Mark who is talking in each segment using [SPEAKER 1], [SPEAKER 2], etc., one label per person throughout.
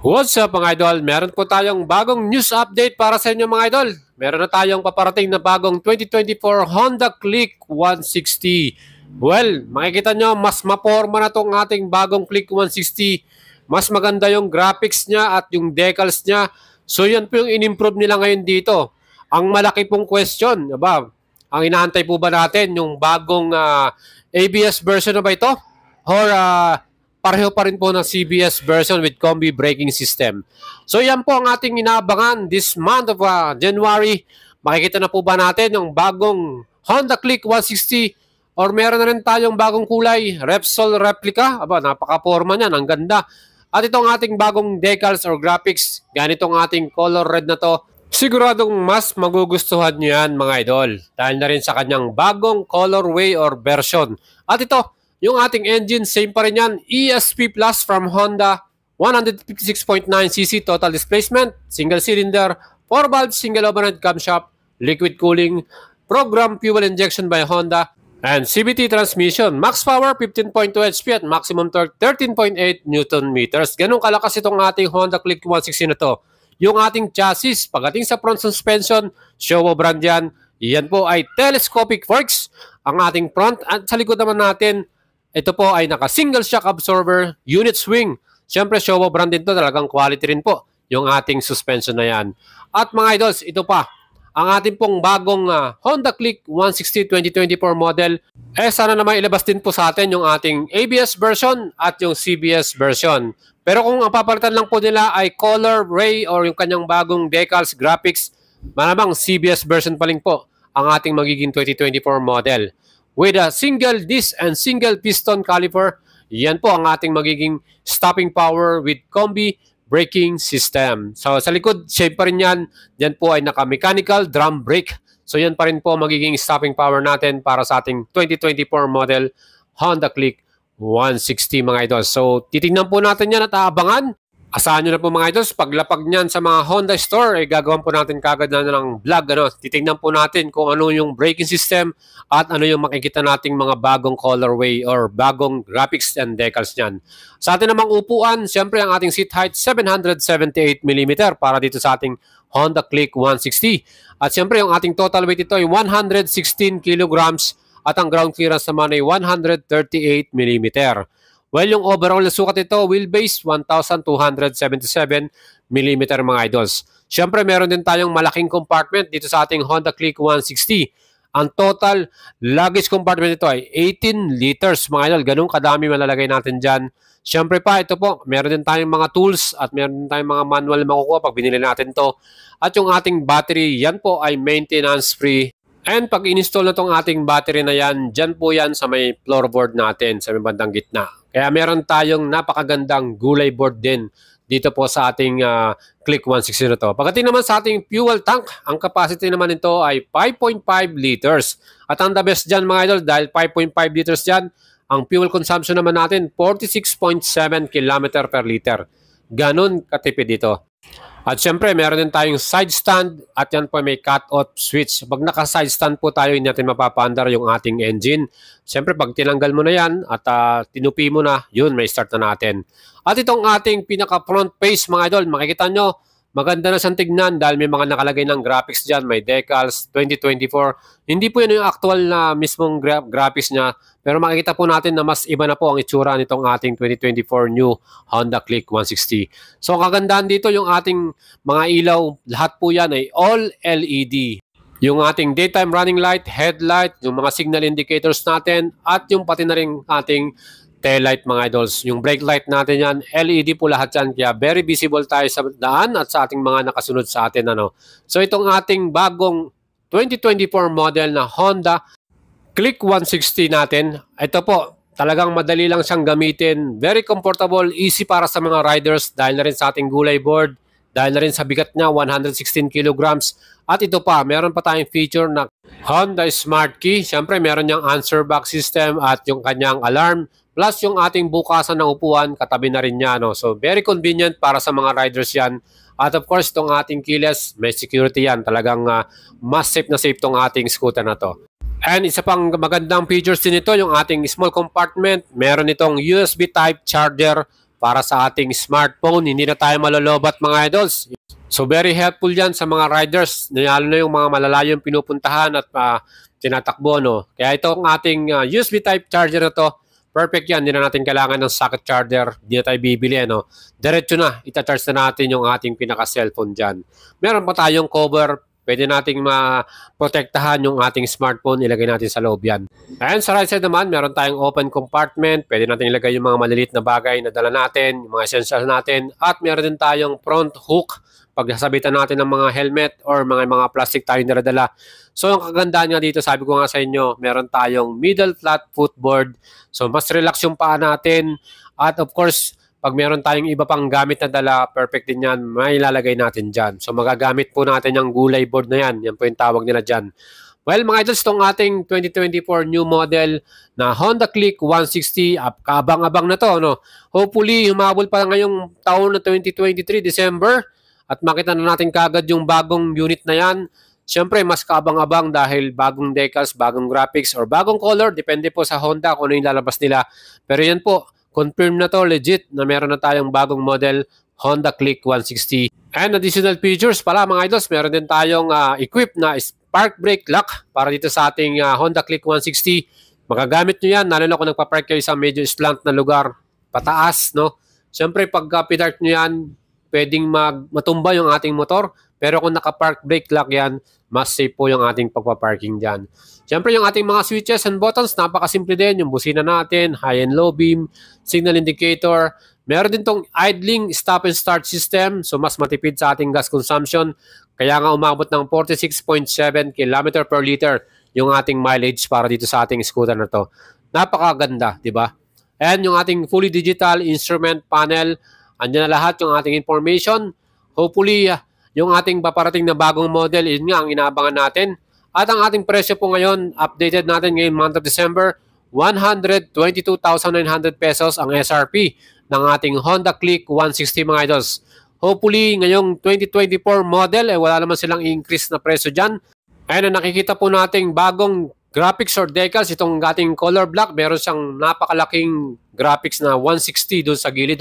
[SPEAKER 1] What's up mga idol? Meron po tayong bagong news update para sa inyo mga idol. Meron na tayong paparating na bagong 2024 Honda Click 160. Well, makikita nyo mas maporma na tong ating bagong Click 160. Mas maganda yung graphics niya at yung decals niya. So yan po yung in-improve nila ngayon dito. Ang malaki pong question, ang inaantay po ba natin yung bagong ABS version na ba ito? Or pareho pa rin po ng CBS version with combi braking system. So yan po ang ating inaabangan this month of January. Makikita na po ba natin yung bagong Honda Click 160 or meron na rin tayong bagong kulay, Repsol replica. Napaka-forma niyan, ang ganda. At itong ating bagong decals or graphics, ganitong ating color red na to, siguradong mas magugustuhan nyo yan mga idol. Dahil na rin sa kanyang bagong colorway or version. At ito, yung ating engine, same pa rin yan. ESP Plus from Honda, 156.9cc total displacement, single cylinder, 4-valve single overhead camshaft, liquid cooling, program fuel injection by Honda, and CVT transmission. Max power 15.2 HP at maximum torque 13.8 Newton meters. Ganun kalakas itong ating Honda Click 160 na to. Yung ating chassis, pagdating sa front suspension, Showa brand yan. Yan po ay telescopic forks, ang ating front. At sa likod naman natin, ito po ay naka-single shock absorber, unit swing. Siyempre, Showa brand din to, talagang quality rin po yung ating suspension na yan. At mga idols, ito pa, ang ating pong bagong Honda Click 160 2024 model. Sana naman ilabas din po sa atin yung ating ABS version at yung CBS version. Pero kung ang papalitan lang po nila ay color, ray, or yung kanyang bagong decals, graphics, malamang CBS version pa rin po ang ating magiging 2024 model. With a single disc and single piston caliper, yan po ang ating magiging stopping power with combi braking system. So sa likod, shape pa rin yan. Yan po ay naka-mechanical drum brake. So yan pa rin po magiging stopping power natin para sa ating 2024 model Honda Click 160 mga idol. So titingnan po natin yan at aabangan. Asahan nyo na po mga idols, paglapag niyan sa mga Honda store, gagawin po natin kagad na ng vlog. Titingnan po natin kung ano yung braking system at ano yung makikita nating mga bagong colorway or bagong graphics and decals niyan. Sa atin namang upuan, siyempre ang ating seat height 778mm para dito sa ating Honda Click 160. At siyempre yung ating total weight ito ay 116 kilograms at ang ground clearance naman ay 138mm. Well, yung overall na sukat ito, wheelbase, 1,277mm mga idols. Siyempre, meron din tayong malaking compartment dito sa ating Honda Click 160. Ang total luggage compartment ito ay 18 liters mga idol. Ganun kadami malalagay natin dyan. Siyempre pa, ito po, meron din tayong mga tools at meron din tayong mga manual na makukuha pag binili natin to. At yung ating battery, yan po ay maintenance-free. And pag in-install na itong ating battery na yan, dyan po yan sa may floorboard natin, sa may bandang gitna. Kaya meron tayong napakagandang gulay board din dito po sa ating Click 160 na to. Pagdating naman sa ating fuel tank, ang capacity naman nito ay 5.5 liters. At ang the best dyan mga idol, dahil 5.5 liters dyan, ang fuel consumption naman natin 46.7 km per liter. Ganon katipid dito. At syempre, meron din tayong side stand at yan po may cut-off switch. Pag naka-side stand po tayo, hindi natin mapapaandar yung ating engine. Syempre, pag tinanggal mo na yan at tinupi mo na, yun, may start na natin. At itong ating pinaka-front face, mga idol, makikita nyo, maganda na siyang tignan dahil may mga nakalagay ng graphics dyan, may decals, 2024. Hindi po yun yung actual na mismong graphics niya, pero makikita po natin na mas iba na po ang itsura nitong ating 2024 new Honda Click 160. So, ang kagandahan dito yung ating mga ilaw, lahat po yan ay all LED. Yung ating daytime running light, headlight, yung mga signal indicators natin, at yung pati na rin ating taillight mga idols. Yung brake light natin yan, LED po lahat yan. Kaya very visible tayo sa daan at sa ating mga nakasunod sa atin. So itong ating bagong 2024 model na Honda Click 160 natin, ito po, talagang madali lang siyang gamitin. Very comfortable, easy para sa mga riders dahil na rin sa ating gulay board, dahil na rin sa bigat niya, 116 kilograms. At ito pa, meron pa tayong feature na Honda Smart Key. Siyempre, meron niyang answer back system at yung kanyang alarm. Plus yung ating bukasan ng upuan, katabi na rin niya. So very convenient para sa mga riders yan. At of course, itong ating keyless, may security yan. Talagang mas safe na safe itong ating scooter na to. And isa pang magandang features din ito, yung ating small compartment. Meron itong USB type charger para sa ating smartphone. Hindi na tayo malolobat mga idols. So very helpful yan sa mga riders, lalo na yung mga malalayong pinupuntahan at tinatakbo. No? Kaya ito ang ating USB type charger na to. Perfect yan. Hindi na natin kailangan ng socket charger. Hindi na tayo bibili. No? Diretso na. Ita-charge na natin yung ating pinaka-cellphone dyan. Meron pa tayong cover. Pwede nating maprotektahan yung ating smartphone, ilagay natin sa loob yan. And sa right side naman, meron tayong open compartment. Pwede natin ilagay yung mga maliliit na bagay na dala natin, yung mga essentials natin. At meron din tayong front hook pag sasabitan natin ng mga helmet or mga plastic tayong naradala. So yung kagandahan nga dito, sabi ko nga sa inyo, meron tayong middle flat footboard. So mas relax yung paa natin. At of course, pag meron tayong iba pang gamit na dala, perfect din yan, may ilalagay natin dyan. So magagamit po natin yung gulay board na yan. Yan po yung tawag nila dyan. Well mga idols, itong ating 2024 new model na Honda Click 160, kaabang-abang na to. No? Hopefully, humabol pa ngayong taon na 2023, December, at makita na natin kagad yung bagong unit na yan. Siyempre, mas kaabang-abang dahil bagong decals, bagong graphics, or bagong color. Depende po sa Honda kung ano yung lalabas nila. Pero yan po, confirm na to, legit, na meron na tayong bagong model Honda Click 160. And additional features pala mga idols, meron din tayong equipped na spark brake lock para dito sa ating Honda Click 160. Magagamit nyo yan, lalo na kung nagpa-park kayo sa medyo slant na lugar, pataas, no? Siyempre, pag pinart nyo yan, pwedeng matumba yung ating motor. Pero kung naka-park brake lock yan, mas safe po yung ating pagpa-parking dyan. Siyempre, yung ating mga switches and buttons, napakasimple din. Yung busina natin, high and low beam, signal indicator. Meron din tong idling stop and start system. So, mas matipid sa ating gas consumption. Kaya nga umabot ng 46.7 km per liter yung ating mileage para dito sa ating scooter na to. Napakaganda, di ba? And yung ating fully digital instrument panel, andyan na lahat yung ating information. Hopefully, yung ating paparating na bagong model, yun nga ang inaabangan natin. At ang ating presyo po ngayon, updated natin ngayong month of December, 122,900 pesos ang SRP ng ating Honda Click 160 mga idols. Hopefully, ngayong 2024 model, wala naman silang increase na presyo dyan. And nakikita po nating bagong graphics or decals, itong ating color black, meron siyang napakalaking graphics na 160 doon sa gilid,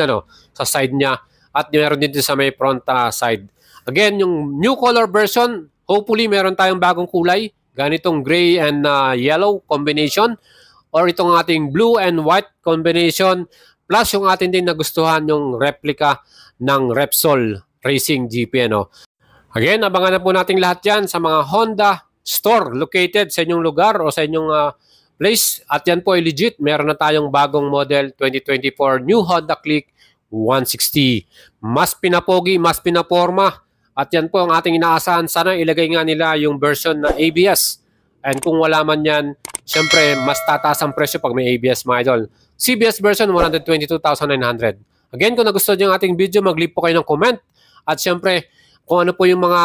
[SPEAKER 1] sa side niya. At meron din sa may front side. Again, yung new color version, hopefully meron tayong bagong kulay. Ganitong gray and yellow combination. Or itong ating blue and white combination. Plus yung atin din nagustuhan yung replica ng Repsol Racing GP. Again, abangan na po natin lahat yan sa mga Honda store located sa inyong lugar o sa inyong place. At yan po ay legit. Meron na tayong bagong model 2024 new Honda Click 160. Mas pinapogi, mas pinaporma. At yan po ang ating inaasahan. Sana ilagay nga nila yung version na ABS. And kung wala man yan, syempre mas tataas ang presyo pag may ABS mga idol. CBS version 122,900. Again, kung nagustuhan nyo ang ating video, mag-leave po kayo ng comment. At syempre, kung ano po yung mga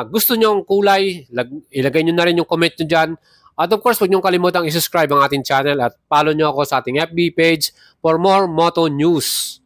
[SPEAKER 1] gusto nyong kulay, ilagay nyo na rin yung comment nyo dyan. At of course, huwag nyo kalimutang i-subscribe ang ating channel at follow nyo ako sa ating FB page for more moto news.